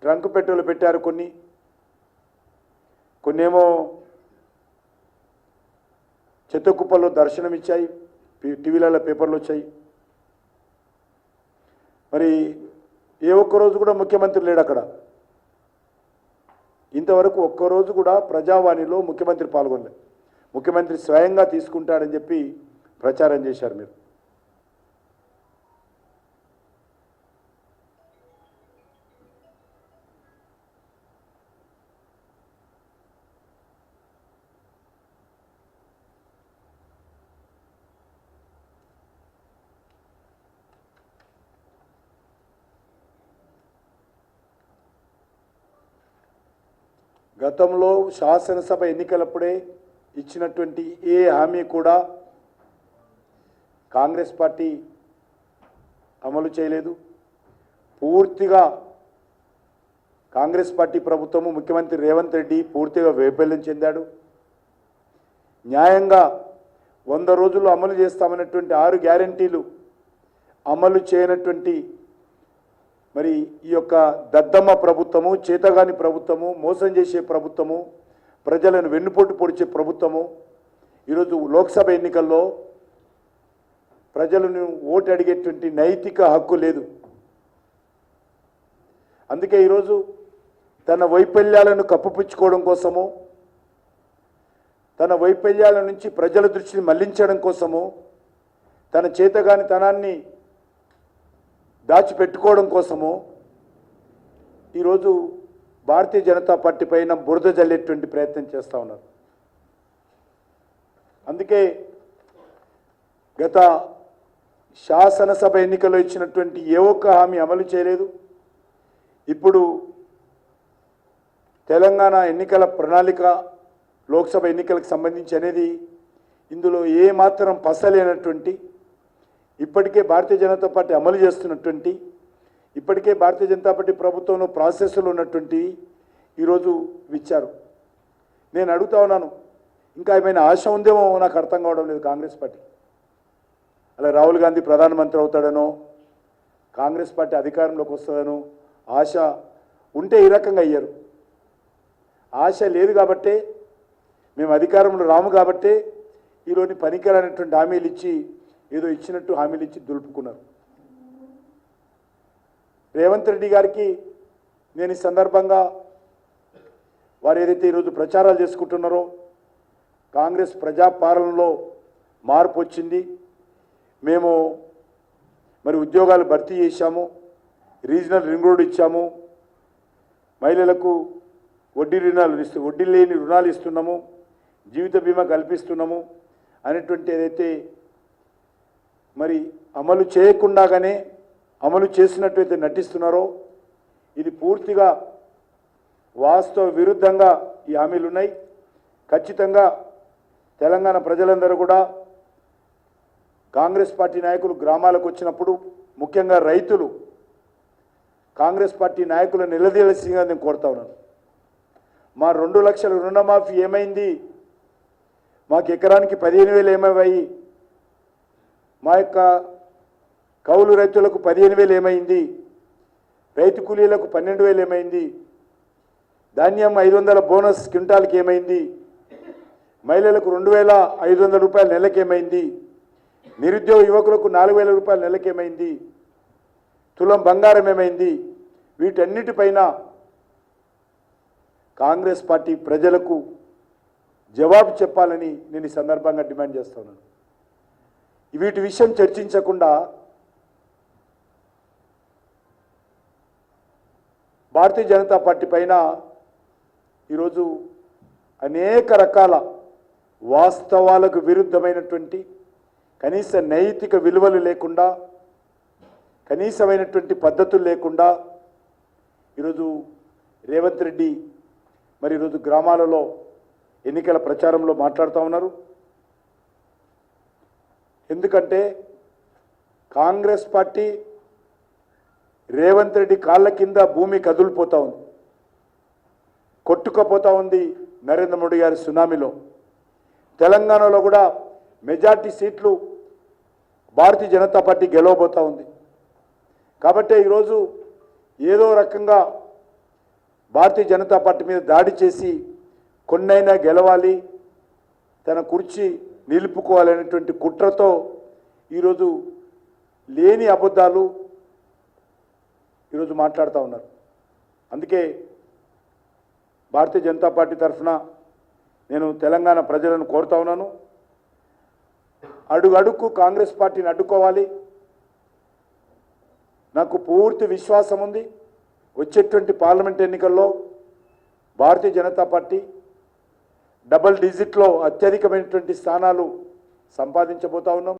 Trunk petrol పెట్టారు, కొన్నేమో చెత్త కుప్పల్లో దర్శనమిచ్చాయి, టీవీలలో పేపర్లు వచ్చాయి. మరి ఏ ఒక్కరోజు కూడా ముఖ్యమంత్రి లేడు అక్కడ. ఇంతవరకు ఒక్కరోజు కూడా ప్రజావాణిలో ముఖ్యమంత్రి పాల్గొనలేదు. ముఖ్యమంత్రి స్వయంగా తీసుకుంటాడని చెప్పి ప్రచారం చేశారు మీరు. గతంలో శాసనసభ ఎన్నికలప్పుడే ఇచ్చినటువంటి ఏ హామీ కూడా కాంగ్రెస్ పార్టీ అమలు చేయలేదు. పూర్తిగా కాంగ్రెస్ పార్టీ ప్రభుత్వము, ముఖ్యమంత్రి రేవంత్ రెడ్డి పూర్తిగా వైఫల్యం చెందాడు. న్యాయంగా 100 రోజుల్లో అమలు చేస్తామన్నటువంటి 6 గ్యారెంటీలు అమలు చేయనటువంటి మరి ఈ యొక్క దద్దమ్మ ప్రభుత్వము, చేతగాని ప్రభుత్వము, మోసం చేసే ప్రభుత్వము, ప్రజలను వెన్నుపోటు పొడిచే ప్రభుత్వము ఈరోజు లోక్సభ ఎన్నికల్లో ప్రజలను ఓటు అడిగేటువంటి నైతిక హక్కు లేదు. అందుకే ఈరోజు తన వైఫల్యాలను కప్పిపుచ్చుకోవడం కోసము, తన వైఫల్యాల నుంచి ప్రజల దృష్టిని మళ్లించడం కోసము, తన చేతగానితనాన్ని దాచిపెట్టుకోవడం కోసము ఈరోజు భారతీయ జనతా పార్టీ పైన బురద జల్లేటువంటి ప్రయత్నం చేస్తూ ఉన్నారు. అందుకే గత శాసనసభ ఎన్నికల్లో ఇచ్చినటువంటి ఏ ఒక్క హామీ అమలు చేయలేదు. ఇప్పుడు తెలంగాణ ఎన్నికల ప్రణాళిక, లోక్సభ ఎన్నికలకు సంబంధించి అనేది ఇందులో ఏమాత్రం పసలేనటువంటి, ఇప్పటికే భారతీయ జనతా పార్టీ అమలు చేస్తున్నటువంటి, ఇప్పటికే భారతీయ జనతా పార్టీ ప్రభుత్వంలో ప్రాసెస్లో ఉన్నటువంటి ఈరోజు ఇచ్చారు. నేను అడుగుతా ఉన్నాను, ఇంకా ఏమైనా ఆశ ఉందేమో నాకు అర్థం కావడం లేదు కాంగ్రెస్ పార్టీ. అలా రాహుల్ గాంధీ ప్రధానమంత్రి అవుతాడనో, కాంగ్రెస్ పార్టీ అధికారంలోకి వస్తుందనో ఆశ ఉంటే ఈ రకంగా అయ్యారు. ఆశ లేదు కాబట్టే, మేము అధికారంలో రాము కాబట్టే ఈరోజు పనికిరానటువంటి హామీలు ఇచ్చి, ఏదో ఇచ్చినట్టు హామీలు ఇచ్చి దులుపుకున్నారు. రేవంత్ రెడ్డి గారికి నేను ఈ సందర్భంగా వారు ఏదైతే ఈరోజు ప్రచారాలు చేసుకుంటున్నారో, కాంగ్రెస్ ప్రజాపాలనలో మార్పు వచ్చింది, మేము మరి ఉద్యోగాలు భర్తీ చేశాము, రీజనల్ రింగ్ రోడ్ ఇచ్చాము, మహిళలకు వడ్డీ లేని రుణాలు ఇస్తున్నాము, జీవిత బీమా కల్పిస్తున్నాము అనేటువంటి ఏదైతే మరి అమలు చేయకుండానే అమలు చేసినట్టయితే నటిస్తున్నారో, ఇది పూర్తిగా వాస్తవ విరుద్ధంగా ఈ హామీలు ఉన్నాయి. ఖచ్చితంగా తెలంగాణ ప్రజలందరూ కూడా కాంగ్రెస్ పార్టీ నాయకులు గ్రామాలకు వచ్చినప్పుడు, ముఖ్యంగా రైతులు కాంగ్రెస్ పార్టీ నాయకులను నిలదీయాల్సిందిగా నేను కోరుతా ఉన్నాను. మా 2 లక్షల రుణమాఫీ ఏమైంది? మాకు ఎకరానికి 15,000 ఏమయ్యాయి? మా యొక్క కౌలు రైతులకు 15,000 ఏమైంది? రైతు కూలీలకు 12,000 ఏమైంది? ధాన్యం 500 బోనస్ క్వింటాల్కి ఏమైంది? మహిళలకు 2,500 రూపాయల నెలకి ఏమైంది? నిరుద్యోగ యువకులకు 4,000 రూపాయల నెలకి ఏమైంది? తులం బంగారం ఏమైంది? వీటన్నిటిపైన కాంగ్రెస్ పార్టీ ప్రజలకు జవాబు చెప్పాలని నేను ఈ సందర్భంగా డిమాండ్ చేస్తున్నాను. వీటి విషయం చర్చించకుండా భారతీయ జనతా పార్టీ పైన ఈరోజు అనేక రకాల వాస్తవాలకు విరుద్ధమైనటువంటి, కనీస నైతిక విలువలు లేకుండా, కనీసమైనటువంటి పద్ధతులు లేకుండా ఈరోజు రేవంత్ రెడ్డి మరి ఈరోజు గ్రామాలలో ఎన్నికల ప్రచారంలో మాట్లాడుతూ ఉన్నారు. ఎందుకంటే కాంగ్రెస్ పార్టీ రేవంత్ రెడ్డి కాళ్ళ కింద భూమి కదులిపోతూ ఉంది, కొట్టుకుపోతూ ఉంది. నరేంద్ర మోడీ గారి సునామీలో తెలంగాణలో కూడా మెజార్టీ సీట్లు భారతీయ జనతా పార్టీ గెలవబోతూ ఉంది. కాబట్టి ఈరోజు ఏదో రకంగా భారతీయ జనతా పార్టీ మీద దాడి చేసి కొన్నైనా గెలవాలి, తన కుర్చీ నిలుపుకోవాలనేటువంటి కుట్రతో ఈరోజు లేని అబద్ధాలు ఈరోజు మాట్లాడుతూ ఉన్నారు. అందుకే భారతీయ జనతా పార్టీ తరఫున నేను తెలంగాణ ప్రజలను కోరుతా ఉన్నాను, అడుగడుక్కు కాంగ్రెస్ పార్టీని అడ్డుకోవాలి. నాకు పూర్తి విశ్వాసం ఉంది, వచ్చేటువంటి పార్లమెంట్ ఎన్నికల్లో భారతీయ జనతా పార్టీ డబుల్ డిజిట్లో అత్యధికమైనటువంటి స్థానాలు సంపాదించబోతా ఉన్నాం.